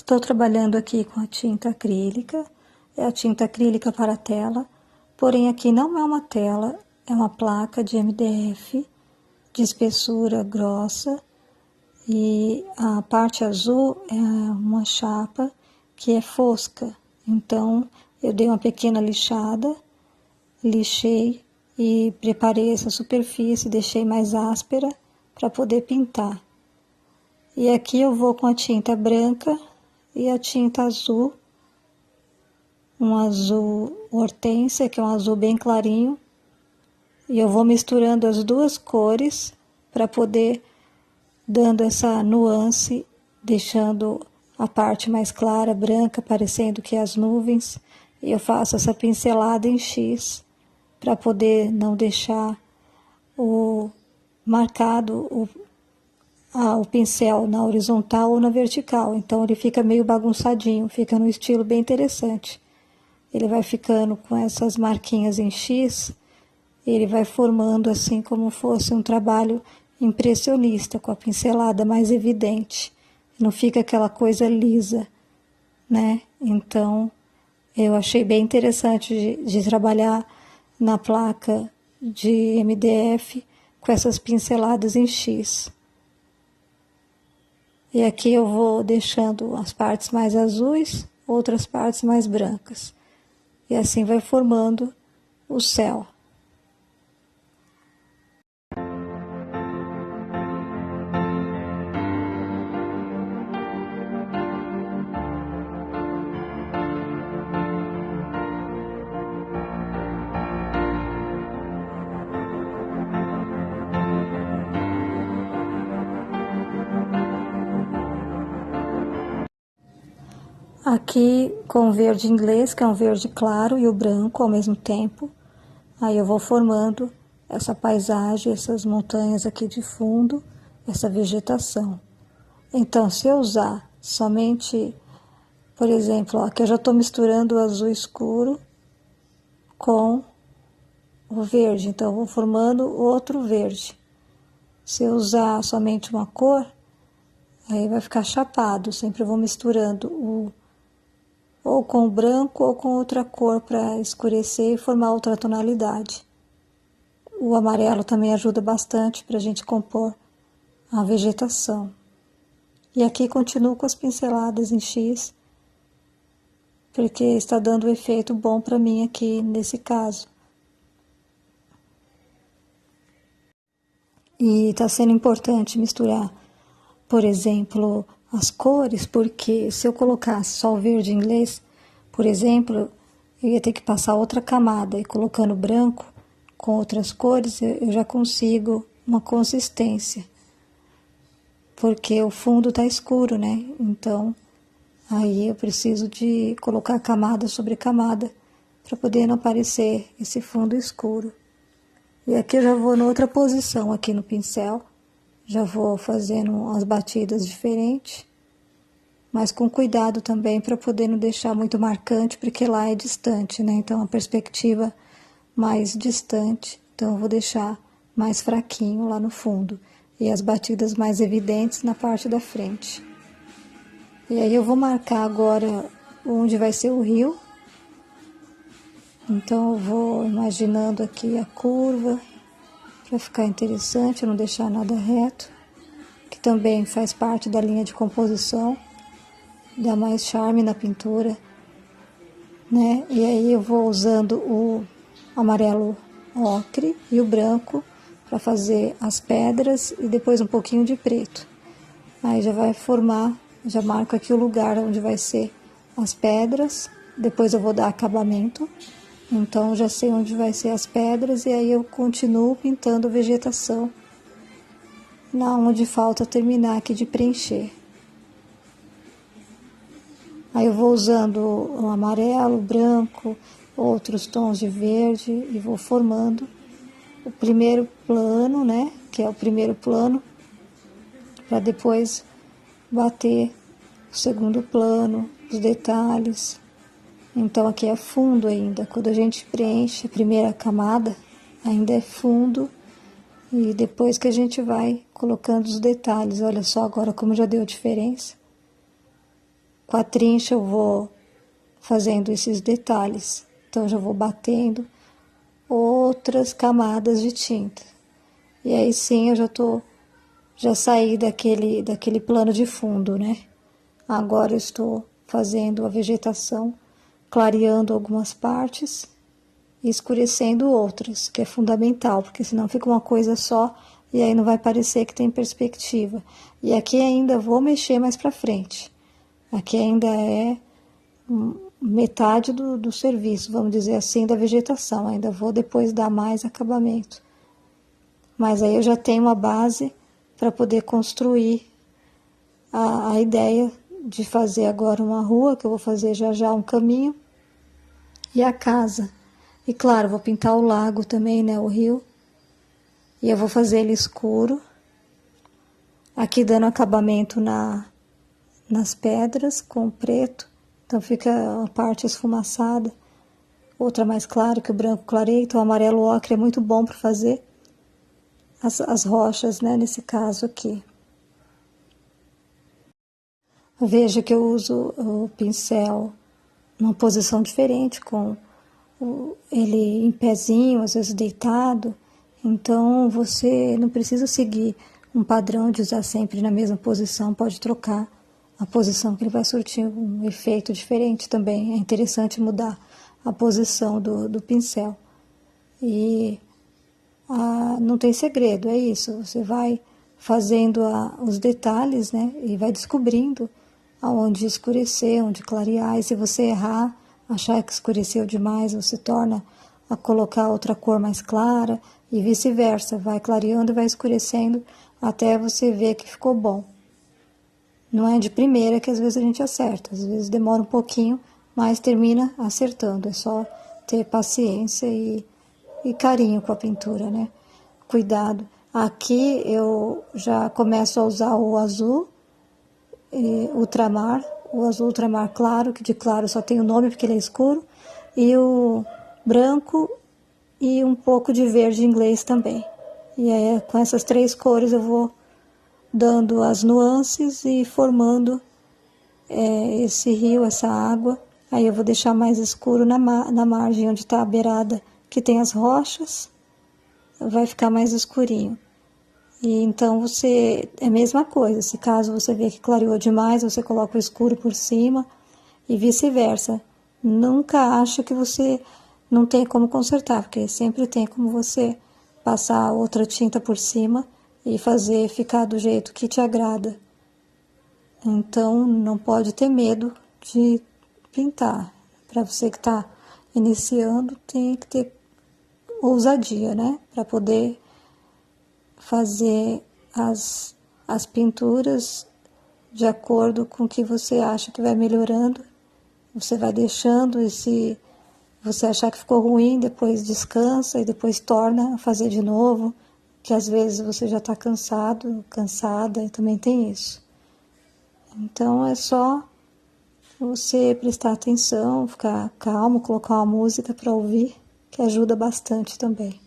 Estou trabalhando aqui com a tinta acrílica, é a tinta acrílica para tela, porém aqui não é uma tela, é uma placa de MDF de espessura grossa e a parte azul é uma chapa que é fosca. Então eu dei uma pequena lixada, lixei e preparei essa superfície, deixei mais áspera para poder pintar. E aqui eu vou com a tinta branca e a tinta azul, um azul hortênsia, que é um azul bem clarinho, e eu vou misturando as duas cores para poder dando essa nuance, deixando a parte mais clara, branca, parecendo que é as nuvens, e eu faço essa pincelada em X para poder não deixar marcado o pincel na horizontal ou na vertical, então ele fica meio bagunçadinho, fica num estilo bem interessante. Ele vai ficando com essas marquinhas em X, ele vai formando assim como fosse um trabalho impressionista, com a pincelada mais evidente, não fica aquela coisa lisa, né? Então, eu achei bem interessante de trabalhar na placa de MDF com essas pinceladas em X. E aqui eu vou deixando as partes mais azuis, outras partes mais brancas. E assim vai formando o céu. Aqui com o verde inglês, que é um verde claro, e o branco ao mesmo tempo. Aí eu vou formando essa paisagem, essas montanhas aqui de fundo, essa vegetação. Então, se eu usar somente, por exemplo, aqui eu já estou misturando o azul escuro com o verde, então eu vou formando outro verde. Se eu usar somente uma cor, aí vai ficar chapado, sempre eu vou misturando ou com o branco ou com outra cor para escurecer e formar outra tonalidade. O amarelo também ajuda bastante para a gente compor a vegetação. E aqui continuo com as pinceladas em X, porque está dando um efeito bom para mim aqui nesse caso. E está sendo importante misturar, por exemplo, as cores, porque se eu colocasse só o verde inglês, por exemplo, eu ia ter que passar outra camada, e colocando branco com outras cores, eu já consigo uma consistência, porque o fundo está escuro, né? Então, aí eu preciso de colocar camada sobre camada, para poder não aparecer esse fundo escuro. E aqui eu já vou em outra posição aqui no pincel, já vou fazendo as batidas diferentes, mas com cuidado também para poder não deixar muito marcante, porque lá é distante, né? Então a perspectiva mais distante, então eu vou deixar mais fraquinho lá no fundo e as batidas mais evidentes na parte da frente. E aí eu vou marcar agora onde vai ser o rio. Então eu vou imaginando aqui a curva, para ficar interessante, não deixar nada reto, que também faz parte da linha de composição, dá mais charme na pintura, né? E aí eu vou usando o amarelo ocre e o branco para fazer as pedras e depois um pouquinho de preto. Aí já vai formar, já marco aqui o lugar onde vai ser as pedras, depois eu vou dar acabamento. Então, já sei onde vai ser as pedras e aí eu continuo pintando a vegetação, na onde falta terminar aqui de preencher. Aí eu vou usando o amarelo, o branco, outros tons de verde e vou formando o primeiro plano, né? Que é o primeiro plano, para depois bater o segundo plano, os detalhes. Então aqui é fundo ainda, quando a gente preenche a primeira camada, ainda é fundo, e depois que a gente vai colocando os detalhes, olha só agora como já deu diferença. Com a trincha eu vou fazendo esses detalhes. Então eu já vou batendo outras camadas de tinta. E aí sim eu já saí daquele plano de fundo, né? Agora eu estou fazendo a vegetação, clareando algumas partes e escurecendo outras, que é fundamental, porque senão fica uma coisa só e aí não vai parecer que tem perspectiva. E aqui ainda vou mexer mais para frente. Aqui ainda é metade do serviço, vamos dizer assim, da vegetação. Ainda vou depois dar mais acabamento. Mas aí eu já tenho uma base para poder construir a ideia de fazer agora uma rua, que eu vou fazer já um caminho, e a casa. E claro, vou pintar o lago também, né, o rio. E eu vou fazer ele escuro. Aqui dando acabamento nas pedras com preto. Então fica a parte esfumaçada. Outra mais clara, que o branco clareia. Então o amarelo ocre é muito bom para fazer as rochas, né, nesse caso aqui. Veja que eu uso o pincel numa posição diferente, com ele em pezinho, às vezes deitado. Então você não precisa seguir um padrão de usar sempre na mesma posição, pode trocar a posição que ele vai surtir um efeito diferente também. É interessante mudar a posição do pincel. E não tem segredo, é isso. Você vai fazendo os detalhes, né? E vai descobrindo aonde escurecer, onde clarear. E se você errar, achar que escureceu demais, você torna a colocar outra cor mais clara e vice-versa. Vai clareando e vai escurecendo até você ver que ficou bom. Não é de primeira que às vezes a gente acerta. Às vezes demora um pouquinho, mas termina acertando. É só ter paciência e carinho com a pintura, né? Cuidado. Aqui eu já começo a usar o azul ultramar, o azul ultramar claro, que de claro só tem o nome porque ele é escuro, e o branco e um pouco de verde inglês também. E aí, com essas três cores eu vou dando as nuances e formando esse rio, essa água. Aí eu vou deixar mais escuro na margem onde está a beirada, que tem as rochas, vai ficar mais escurinho. E então é a mesma coisa, se caso você vê que clareou demais, você coloca o escuro por cima e vice-versa. Nunca acha que você não tem como consertar, porque sempre tem como você passar outra tinta por cima e fazer ficar do jeito que te agrada. Então não pode ter medo de pintar. Para você que está iniciando, tem que ter ousadia, né? Para poder fazer as pinturas de acordo com o que você acha que vai melhorando. Você vai deixando, e se você achar que ficou ruim, depois descansa e depois torna a fazer de novo, que às vezes você já está cansado, cansada, e também tem isso. Então é só você prestar atenção, ficar calmo, colocar uma música para ouvir, que ajuda bastante também.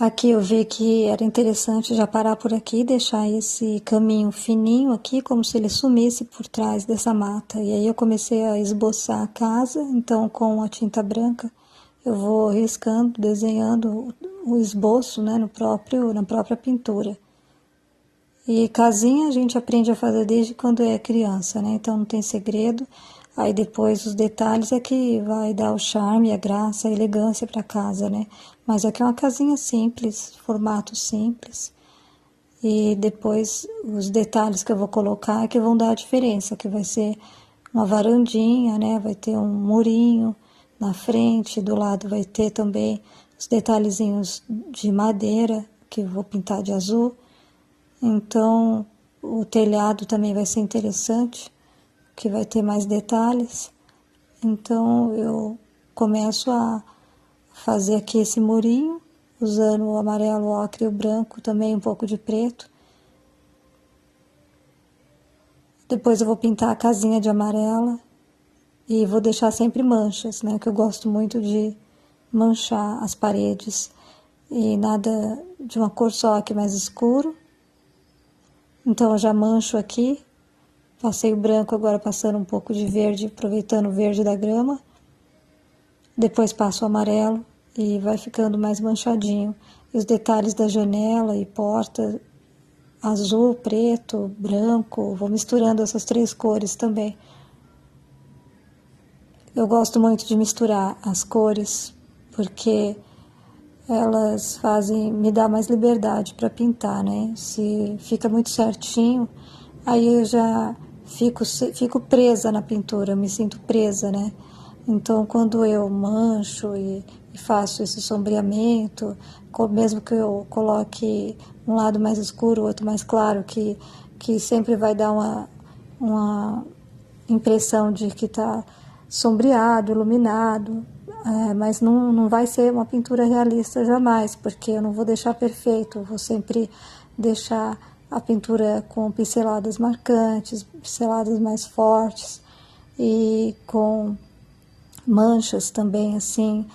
Aqui eu vi que era interessante já parar por aqui, deixar esse caminho fininho aqui, como se ele sumisse por trás dessa mata. E aí eu comecei a esboçar a casa, então com a tinta branca eu vou riscando, desenhando o esboço, né, na própria pintura. E casinha a gente aprende a fazer desde quando é criança, né? Então não tem segredo. Aí depois os detalhes é que vai dar o charme, a graça, a elegância para casa, né? Mas aqui é uma casinha simples, formato simples. E depois os detalhes que eu vou colocar é que vão dar a diferença, que vai ser uma varandinha, né? Vai ter um murinho na frente, do lado vai ter também os detalhezinhos de madeira, que eu vou pintar de azul. Então, o telhado também vai ser interessante, que vai ter mais detalhes. Então, eu começo a fazer aqui esse murinho, usando o amarelo, o ocre e o branco, também um pouco de preto. Depois eu vou pintar a casinha de amarela e vou deixar sempre manchas, né? Que eu gosto muito de manchar as paredes e nada de uma cor só, que é mais escuro. Então eu já mancho aqui, passei o branco, agora passando um pouco de verde, aproveitando o verde da grama. Depois passo o amarelo e vai ficando mais manchadinho. E os detalhes da janela e porta, azul, preto, branco, vou misturando essas três cores também. Eu gosto muito de misturar as cores, porque elas fazem, me dá mais liberdade para pintar, né? Se fica muito certinho, aí eu já fico presa na pintura, eu me sinto presa, né? Então, quando eu mancho e faço esse sombreamento, mesmo que eu coloque um lado mais escuro, outro mais claro, que sempre vai dar uma impressão de que está sombreado, iluminado, mas não vai ser uma pintura realista jamais, porque eu não vou deixar perfeito, eu vou sempre deixar a pintura com pinceladas marcantes, pinceladas mais fortes e com manchas também, assim,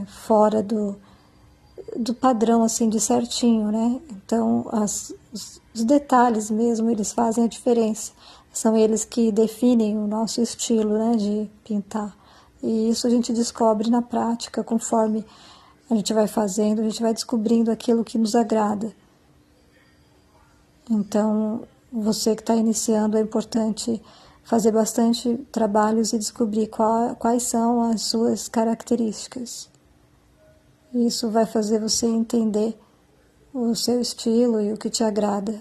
fora do padrão, assim, de certinho, né? Então, os detalhes mesmo, eles fazem a diferença. São eles que definem o nosso estilo, né, de pintar. E isso a gente descobre na prática, conforme a gente vai fazendo, a gente vai descobrindo aquilo que nos agrada. Então, você que está iniciando, é importante fazer bastante trabalhos e descobrir quais são as suas características. Isso vai fazer você entender o seu estilo e o que te agrada.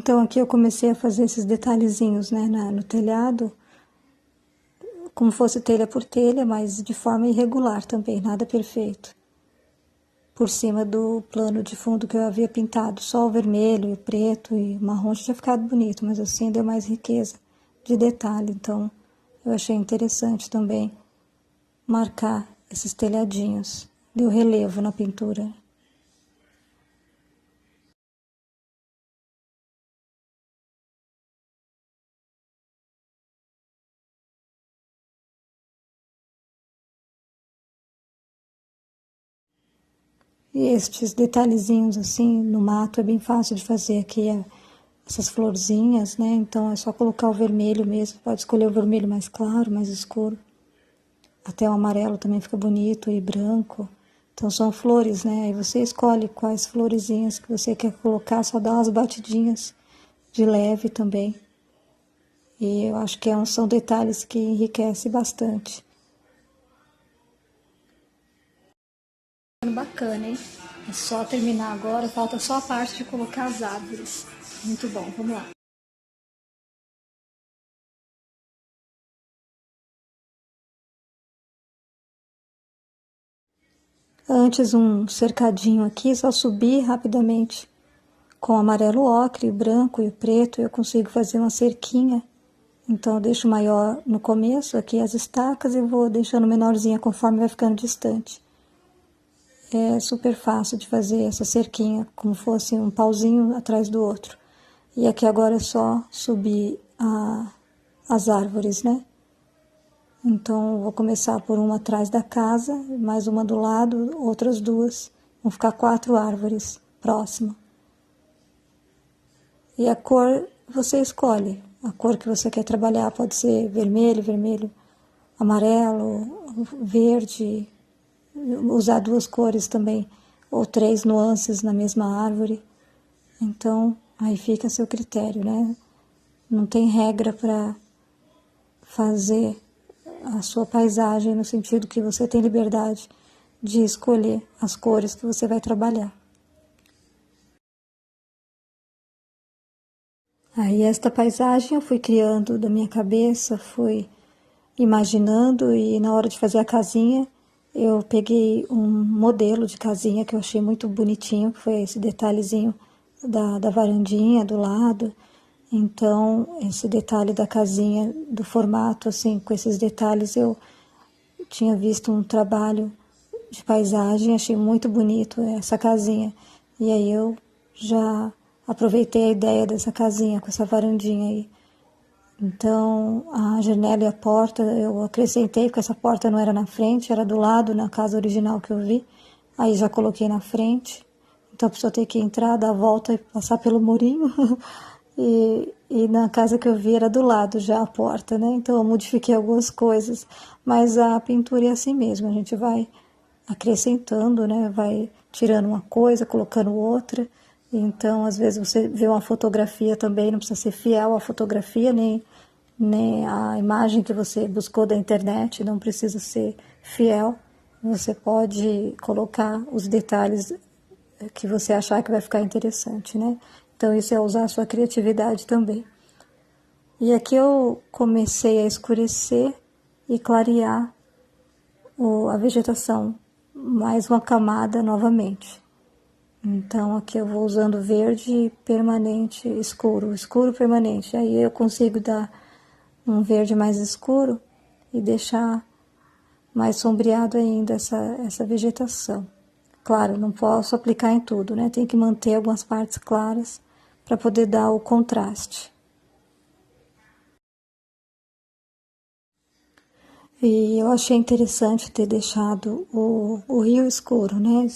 Então aqui eu comecei a fazer esses detalhezinhos, né, no telhado, como fosse telha por telha, mas de forma irregular também, nada perfeito. Por cima do plano de fundo que eu havia pintado, só o vermelho, o preto e o marrom já tinha ficado bonito, mas assim deu mais riqueza de detalhe, então eu achei interessante também marcar esses telhadinhos, deu relevo na pintura. E estes detalhezinhos assim no mato é bem fácil de fazer aqui, essas florzinhas, né? Então é só colocar o vermelho mesmo, pode escolher o vermelho mais claro, mais escuro. Até o amarelo também fica bonito e branco. Então são flores, né? Aí você escolhe quais florezinhas que você quer colocar, só dá umas batidinhas de leve também. E eu acho que são detalhes que enriquecem bastante. Bacana, hein? É só terminar agora, falta só a parte de colocar as árvores. Muito bom, vamos lá. Antes um cercadinho aqui, só subir rapidamente com o amarelo ocre, o branco e o preto, eu consigo fazer uma cerquinha. Então eu deixo maior no começo, aqui as estacas, e vou deixando menorzinha conforme vai ficando distante. É super fácil de fazer essa cerquinha, como fosse um pauzinho atrás do outro. E aqui agora é só subir as árvores, né? Então, vou começar por uma atrás da casa, mais uma do lado, outras duas. Vão ficar 4 árvores próximo. E a cor você escolhe. A cor que você quer trabalhar pode ser vermelho, vermelho, amarelo, verde. Usar 2 cores também, ou 3 nuances na mesma árvore. Então, aí fica a seu critério, né? Não tem regra para fazer a sua paisagem, no sentido que você tem liberdade de escolher as cores que você vai trabalhar. Aí esta paisagem eu fui criando da minha cabeça, fui imaginando, e na hora de fazer a casinha eu peguei um modelo de casinha que eu achei muito bonitinho, que foi esse detalhezinho da varandinha do lado. Então, esse detalhe da casinha, do formato, assim, com esses detalhes, eu tinha visto um trabalho de paisagem, achei muito bonito essa casinha. E aí eu já aproveitei a ideia dessa casinha, com essa varandinha aí. Então, a janela e a porta, eu acrescentei, porque essa porta não era na frente, era do lado, na casa original que eu vi. Aí já coloquei na frente. Então, a pessoa tem que entrar, dar a volta e passar pelo murinho. E na casa que eu vi era do lado já a porta, né? Então, eu modifiquei algumas coisas. Mas a pintura é assim mesmo, a gente vai acrescentando, né? Vai tirando uma coisa, colocando outra. Então, às vezes você vê uma fotografia também, não precisa ser fiel à fotografia, nem a imagem que você buscou da internet, não precisa ser fiel. Você pode colocar os detalhes que você achar que vai ficar interessante, né? Então, isso é usar a sua criatividade também. E aqui eu comecei a escurecer e clarear a vegetação, mais uma camada novamente. Então, aqui eu vou usando verde permanente, escuro, escuro permanente. Aí eu consigo dar um verde mais escuro e deixar mais sombreado ainda essa vegetação. Claro, não posso aplicar em tudo, né? Tem que manter algumas partes claras para poder dar o contraste. E eu achei interessante ter deixado o rio escuro, né?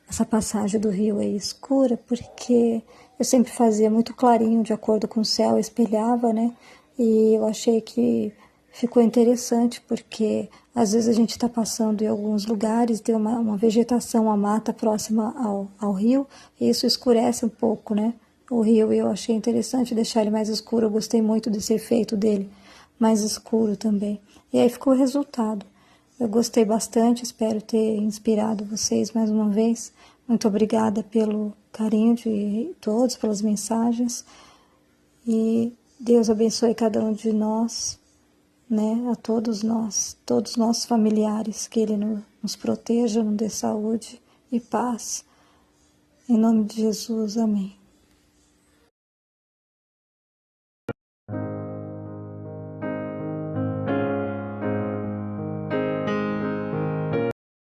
Essa passagem do rio aí escura, porque eu sempre fazia muito clarinho, de acordo com o céu, espelhava, né? E eu achei que ficou interessante, porque às vezes a gente está passando em alguns lugares, tem uma vegetação, uma mata próxima ao rio, e isso escurece um pouco, né? O rio, e eu achei interessante deixar ele mais escuro, eu gostei muito desse efeito dele, mais escuro também. E aí ficou o resultado. Eu gostei bastante, espero ter inspirado vocês mais uma vez. Muito obrigada carinho de todos pelas mensagens. E Deus abençoe cada um de nós, né? A todos nós, todos os nossos familiares, que Ele nos proteja, nos dê saúde e paz. Em nome de Jesus, amém.